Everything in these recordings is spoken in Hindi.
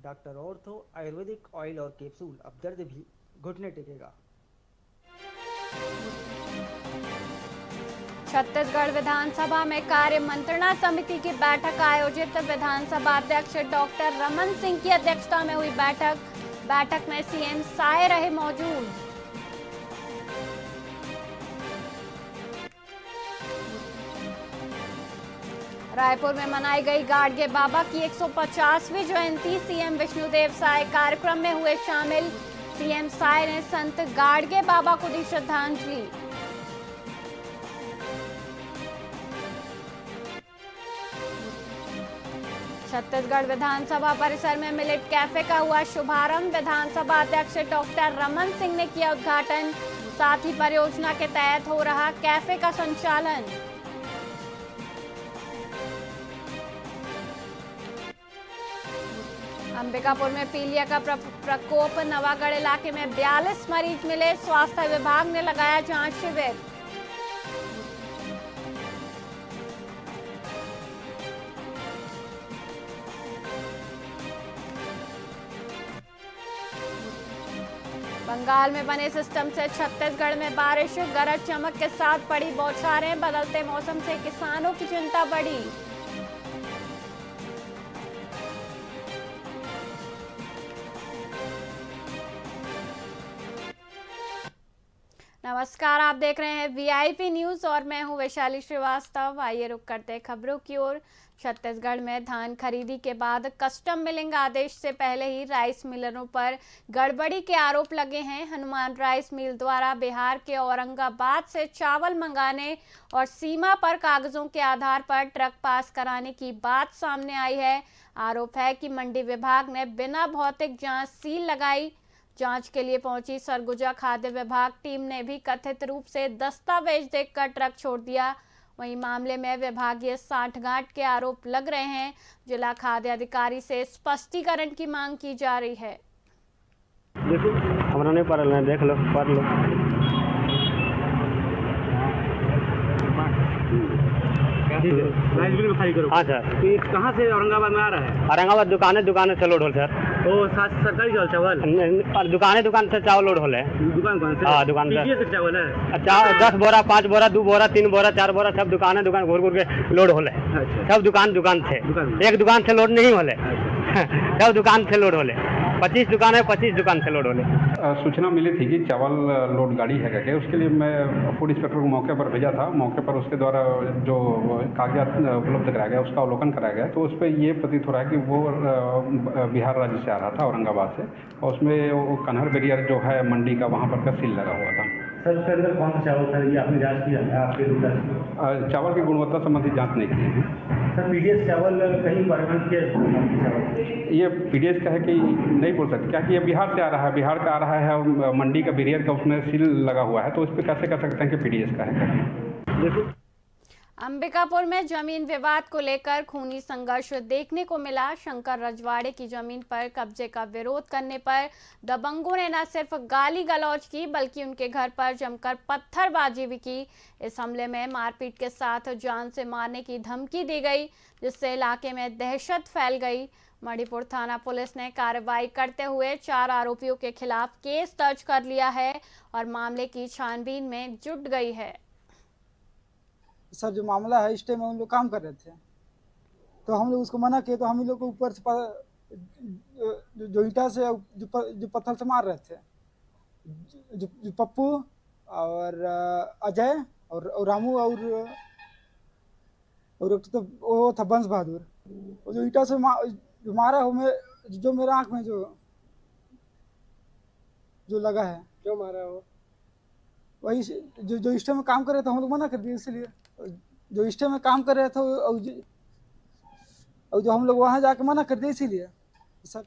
डॉक्टर ऑर्थो आयुर्वेदिक ऑयल और कैप्सूल, अब दर्द भी घुटने टेकेगा। छत्तीसगढ़ विधानसभा में कार्य मंत्रणा समिति की बैठक आयोजित। विधानसभा अध्यक्ष डॉक्टर रमन सिंह की अध्यक्षता में हुई बैठक में सीएम साय रहे मौजूद। रायपुर में मनाई गई गाडगे बाबा की 150वीं जयंती। सीएम विष्णुदेव साय कार्यक्रम में हुए शामिल। सीएम साय ने संत गाडगे बाबा को दी श्रद्धांजलि। छत्तीसगढ़ विधानसभा परिसर में मिलेट कैफे का हुआ शुभारंभ। विधानसभा अध्यक्ष डॉक्टर रमन सिंह ने किया उद्घाटन। साथ ही परियोजना के तहत हो रहा कैफे का संचालन। अंबिकापुर में पीलिया का प्रकोप। नवागढ़ इलाके में 42 मरीज मिले। स्वास्थ्य विभाग ने लगाया जांच शिविर। बंगाल में बने सिस्टम से छत्तीसगढ़ में बारिश। गरज चमक के साथ पड़ी बौछारें। बदलते मौसम से किसानों की चिंता बढ़ी। नमस्कार, आप देख रहे हैं वीआईपी न्यूज और मैं हूं वैशाली श्रीवास्तव। आइए रुक करते हैं खबरों की ओर। छत्तीसगढ़ में धान खरीदी के बाद कस्टम मिलिंग आदेश से पहले ही राइस मिलरों पर गड़बड़ी के आरोप लगे हैं। हनुमान राइस मिल द्वारा बिहार के औरंगाबाद से चावल मंगाने और सीमा पर कागजों के आधार पर ट्रक पास कराने की बात सामने आई है। आरोप है कि मंडी विभाग ने बिना भौतिक जांच सील लगाई। जांच के लिए पहुंची सरगुजा खाद्य विभाग टीम ने भी कथित रूप से दस्तावेज देखकर ट्रक छोड़ दिया। वहीं मामले में विभागीय सांठगांठ के आरोप लग रहे हैं। जिला खाद्य अधिकारी से स्पष्टीकरण की मांग की जा रही है। देखो हमरा नहीं पढ़ल है, देख लो, पढ़ लो। राइस मिल में खाली करो। हाँ सर। ये कहाँ से औरंगाबाद में आ रहा है? औरंगाबाद दुकाने से लोड होल सर। तो सरकारी चावल और दुकाने से चावल लोड होल है। दुकान कौन से? हाँ, दुकान पीडीएस से चावल है। 10 बोरा, 5 बोरा, 2 बोरा, 3 बोरा, 4 बोरा, सब दुकान घूर के लोड होल है। अच्छा। सब दुकान से एक दुकान से लोड नहीं होले। सब दुकान से लोड होले। 25 दुकान है, 25 दुकान से लोड होले। सूचना मिली थी कि चावल लोड गाड़ी है क्या, उसके लिए मैं फूड इंस्पेक्टर को मौके पर भेजा था। मौके पर उसके द्वारा जो कागजात उपलब्ध कराया गया उसका अवलोकन कराया गया। तो उस पर ये प्रतीत हो रहा है कि वो बिहार राज्य से आ रहा था, औरंगाबाद से, और उसमें वो कन्हर बैरियर जो है मंडी का, वहाँ पर का सील लगा हुआ था। सर उसके अंदर कौन सा चावल था, ये आपने जाँच किया है? आपके चावल की गुणवत्ता संबंधी जाँच नहीं की है। सर पीडीएस चावल कहीं परमिट के ये पीडीएस का है कि नहीं बोल सकते, क्या कि ये बिहार से आ रहा है, बिहार का आ रहा है और मंडी का बैरियर का उसमें सील लगा हुआ है, तो उस पर कैसे कर सकते हैं कि पीडीएस का है। देखो अंबिकापुर में जमीन विवाद को लेकर खूनी संघर्ष देखने को मिला। शंकर रजवाड़े की जमीन पर कब्जे का विरोध करने पर दबंगों ने न सिर्फ गाली गलौज की बल्कि उनके घर पर जमकर पत्थरबाजी भी की। इस हमले में मारपीट के साथ जान से मारने की धमकी दी गई, जिससे इलाके में दहशत फैल गई। मणिपुर थाना पुलिस ने कार्रवाई करते हुए 4 आरोपियों के खिलाफ केस दर्ज कर लिया है और मामले की छानबीन में जुट गई है। सर जो मामला है इस टाइम हम लोग काम कर रहे थे, तो हम लोग उसको मना किए, तो हम लोग को ऊपर से जो ईटा से जो पत्थर से मार रहे थे, जो पप्पू और अजय और रामू और तो वो था बंश बहादुर। जो ईटा से जो मारा जो मेरे आँख में जो लगा है। क्यों मारा हो? वही जो इस टाइम में काम कर रहे थे हम लोग मना कर दिए, इसलिए जो इस टाइम में काम कर रहे थे और जो हम लोग वहां जाके मना कर दिए, इसीलिए सर।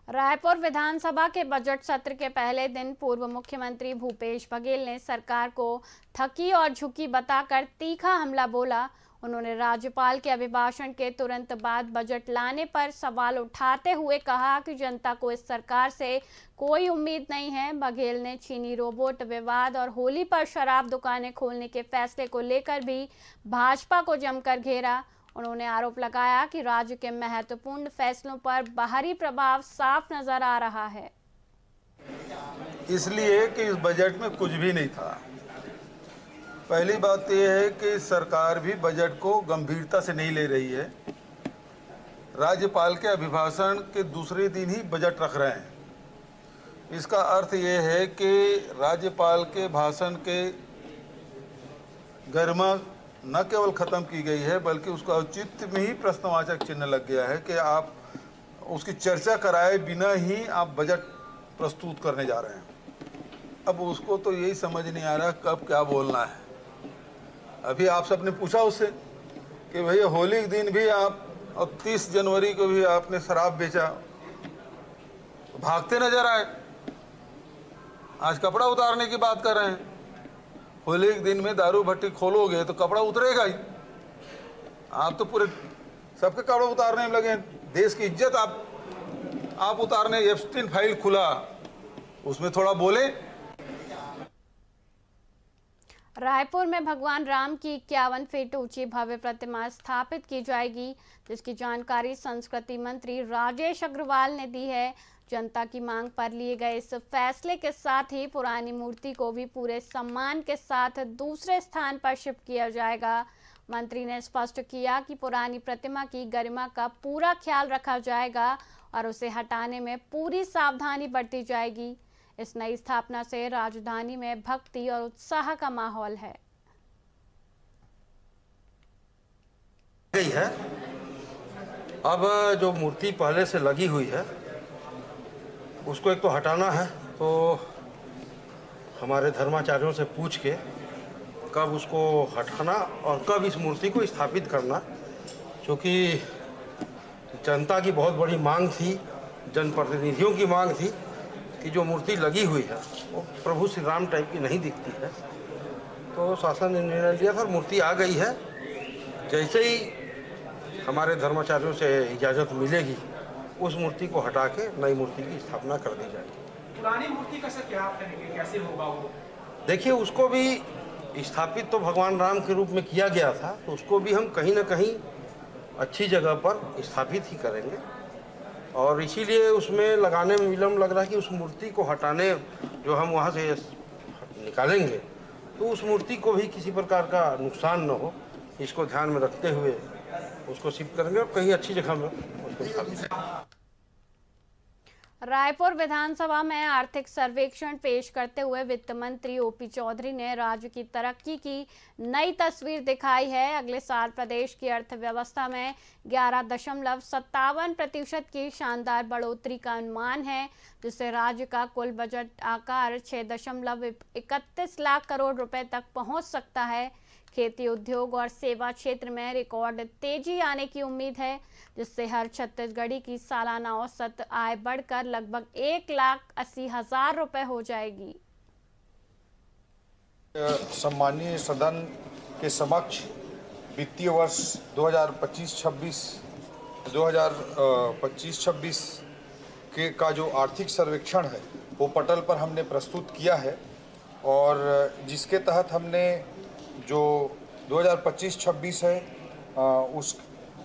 रायपुर विधानसभा के बजट सत्र के पहले दिन पूर्व मुख्यमंत्री भूपेश बघेल ने सरकार को थकी और झुकी बताकर तीखा हमला बोला। उन्होंने राज्यपाल के अभिभाषण के तुरंत बाद बजट लाने पर सवाल उठाते हुए कहा कि जनता को इस सरकार से कोई उम्मीद नहीं है। बघेल ने चीनी रोबोट विवाद और होली पर शराब दुकानें खोलने के फैसले को लेकर भी भाजपा को जमकर घेरा। उन्होंने आरोप लगाया कि राज्य के महत्वपूर्ण फैसलों पर बाहरी प्रभाव साफ नजर आ रहा है। इसलिए कि इस बजट में कुछ भी नहीं था। पहली बात यह है कि सरकार भी बजट को गंभीरता से नहीं ले रही है। राज्यपाल के अभिभाषण के दूसरे दिन ही बजट रख रहे हैं। इसका अर्थ ये है कि राज्यपाल के भाषण के गरिमा न केवल ख़त्म की गई है बल्कि उसका औचित्य में ही प्रश्नवाचक चिन्ह लग गया है कि आप उसकी चर्चा कराए बिना ही आप बजट प्रस्तुत करने जा रहे हैं। अब उसको तो यही समझ नहीं आ रहा कब क्या बोलना है। अभी आप सबने पूछा उससे कि भैया होली के दिन भी आप और 30 जनवरी को भी आपने शराब बेचा, भागते नजर आए। आज कपड़ा उतारने की बात कर रहे हैं। होली के दिन में दारू भट्टी खोलोगे तो कपड़ा उतरेगा ही। आप तो पूरे सबके कपड़ा उतारने में लगे हैं। देश की इज्जत आप उतारने, एप्स्टीन फाइल खुला, उसमें थोड़ा बोले। रायपुर में भगवान राम की 51 फीट ऊंची भव्य प्रतिमा स्थापित की जाएगी, जिसकी जानकारी संस्कृति मंत्री राजेश अग्रवाल ने दी है। जनता की मांग पर लिए गए इस फैसले के साथ ही पुरानी मूर्ति को भी पूरे सम्मान के साथ दूसरे स्थान पर शिफ्ट किया जाएगा। मंत्री ने स्पष्ट किया कि पुरानी प्रतिमा की गरिमा का पूरा ख्याल रखा जाएगा और उसे हटाने में पूरी सावधानी बरती जाएगी। इस नई स्थापना से राजधानी में भक्ति और उत्साह का माहौल है। गई है। अब जो मूर्ति पहले से लगी हुई है उसको एक तो हटाना है, तो हमारे धर्माचार्यों से पूछ के कब उसको हटाना और कब इस मूर्ति को स्थापित करना, क्योंकि जनता की बहुत बड़ी मांग थी, जनप्रतिनिधियों की मांग थी कि जो मूर्ति लगी हुई है वो प्रभु श्री राम टाइप की नहीं दिखती है। तो शासन ने निर्णय लिया था, मूर्ति आ गई है। जैसे ही हमारे धर्माचार्यों से इजाज़त मिलेगी उस मूर्ति को हटा के नई मूर्ति की स्थापना कर दी जाएगी। पुरानी मूर्ति का सर क्या आप कहेंगे, कैसे होगा वो? देखिए, उसको भी स्थापित तो भगवान राम के रूप में किया गया था, तो उसको भी हम कहीं ना कहीं अच्छी जगह पर स्थापित ही करेंगे। और इसीलिए उसमें लगाने में विलम्ब लग रहा है कि उस मूर्ति को हटाने जो हम वहाँ से निकालेंगे तो उस मूर्ति को भी किसी प्रकार का नुकसान न हो, इसको ध्यान में रखते हुए उसको शिफ्ट करेंगे और कहीं अच्छी जगह में उसको स्थापित। रायपुर विधानसभा में आर्थिक सर्वेक्षण पेश करते हुए वित्त मंत्री ओपी चौधरी ने राज्य की तरक्की की नई तस्वीर दिखाई है। अगले साल प्रदेश की अर्थव्यवस्था में 11.57% की शानदार बढ़ोतरी का अनुमान है, जिससे राज्य का कुल बजट आकार 6.31 लाख करोड़ रुपए तक पहुंच सकता है। खेती, उद्योग और सेवा क्षेत्र में रिकॉर्ड तेजी आने की उम्मीद है, जिससे हर छत्तीसगढ़ी की सालाना औसत आय बढ़कर लगभग 1,80,000 रुपए हो जाएगी। सम्मानीय सदन के समक्ष वित्तीय वर्ष 2025-26 के का जो आर्थिक सर्वेक्षण है वो पटल पर हमने प्रस्तुत किया है, और जिसके तहत हमने जो 2025-26 है उस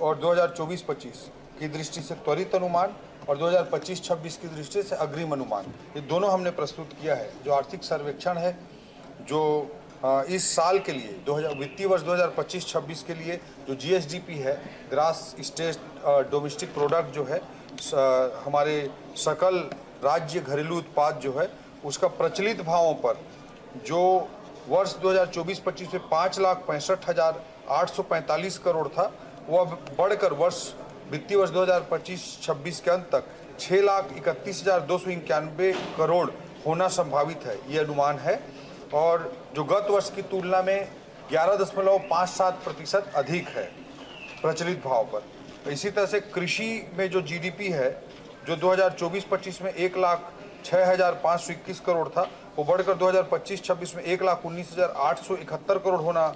और 2024-25 की दृष्टि से त्वरित अनुमान और 2025-26 की दृष्टि से अग्रिम अनुमान, ये दोनों हमने प्रस्तुत किया है। जो आर्थिक सर्वेक्षण है जो इस साल के लिए वित्तीय वर्ष 2025-26 के लिए जो GSDP है, ग्रास स्टेट डोमेस्टिक प्रोडक्ट जो है, हमारे सकल राज्य घरेलू उत्पाद जो है, उसका प्रचलित भावों पर जो वर्ष 2024-25 में 5,65,845 करोड़ था, वो अब बढ़कर वित्तीय वर्ष 2025-26 के अंत तक 6,31,291 करोड़ होना संभावित है, ये अनुमान है। और जो गत वर्ष की तुलना में 11.57% अधिक है प्रचलित भाव पर। इसी तरह से कृषि में जो GDP है, जो 2024-25 में 1,06,521 करोड़ था, वो बढ़कर 2025-26 में 1,19,871 करोड़ होना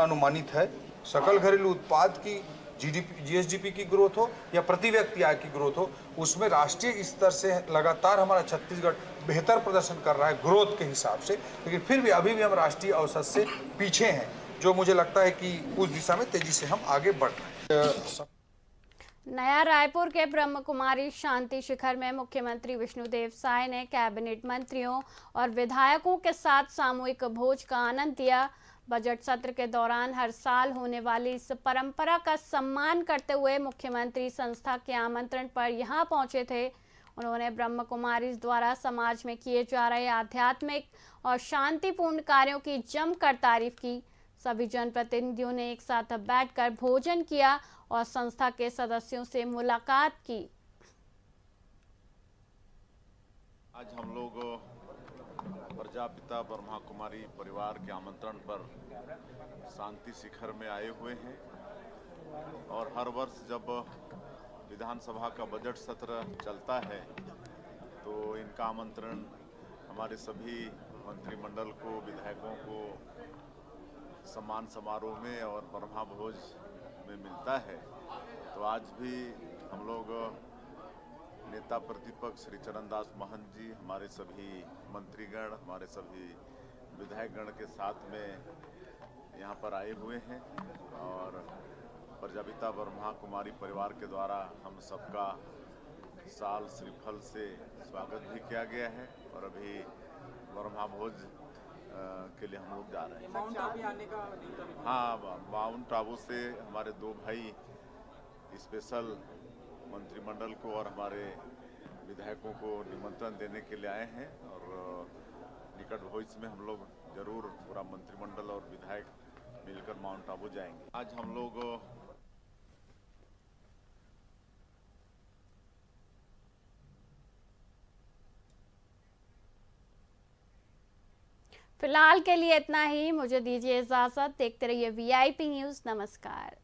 अनुमानित है। सकल घरेलू उत्पाद की GSDP की ग्रोथ हो या प्रति व्यक्ति आय की ग्रोथ हो, उसमें राष्ट्रीय स्तर से लगातार हमारा छत्तीसगढ़ बेहतर प्रदर्शन कर रहा है ग्रोथ के हिसाब से, लेकिन फिर भी अभी भी हम राष्ट्रीय औसत से पीछे हैं, जो मुझे लगता है कि उस दिशा में तेजी से हम आगे बढ़ रहे हैं। नया रायपुर के ब्रह्म कुमारी शांति शिखर में मुख्यमंत्री विष्णुदेव साय ने कैबिनेट मंत्रियों और विधायकों के साथ सामूहिक भोज का आनंद लिया। बजट सत्र के दौरान हर साल होने वाली इस परंपरा का सम्मान करते हुए मुख्यमंत्री संस्था के आमंत्रण पर यहां पहुंचे थे। उन्होंने ब्रह्म कुमारी द्वारा समाज में किए जा रहे आध्यात्मिक और शांतिपूर्ण कार्यों की जमकर तारीफ की। सभी जनप्रतिनिधियों ने एक साथ बैठकर भोजन किया और संस्था के सदस्यों से मुलाकात की। आज हम लोग प्रजापिता ब्रह्मा कुमारी परिवार के आमंत्रण पर शांति शिखर में आए हुए हैं और हर वर्ष जब विधानसभा का बजट सत्र चलता है तो इनका आमंत्रण हमारे सभी मंत्रिमंडल को, विधायकों को सम्मान समारोह में और ब्रह्मा भोज में मिलता है। तो आज भी हम लोग नेता प्रतिपक्ष श्री चरणदास महंत जी, हमारे सभी मंत्रीगण, हमारे सभी विधायकगण के साथ में यहाँ पर आए हुए हैं और प्रजापिता ब्रह्मा कुमारी परिवार के द्वारा हम सबका साल श्रीफल से स्वागत भी किया गया है और अभी ब्रह्मा भोज के लिए हम लोग जा रहे हैं। माउंट आबू आने का हाँ, माउंट आबू से हमारे दो भाई स्पेशल मंत्रिमंडल को और हमारे विधायकों को निमंत्रण देने के लिए आए हैं और निकट भविष्य में हम लोग जरूर पूरा मंत्रिमंडल और विधायक मिलकर माउंट आबू जाएंगे। आज हम लोग फिलहाल के लिए इतना ही। मुझे दीजिए इजाजत। देखते रहिए VIP न्यूज़। नमस्कार।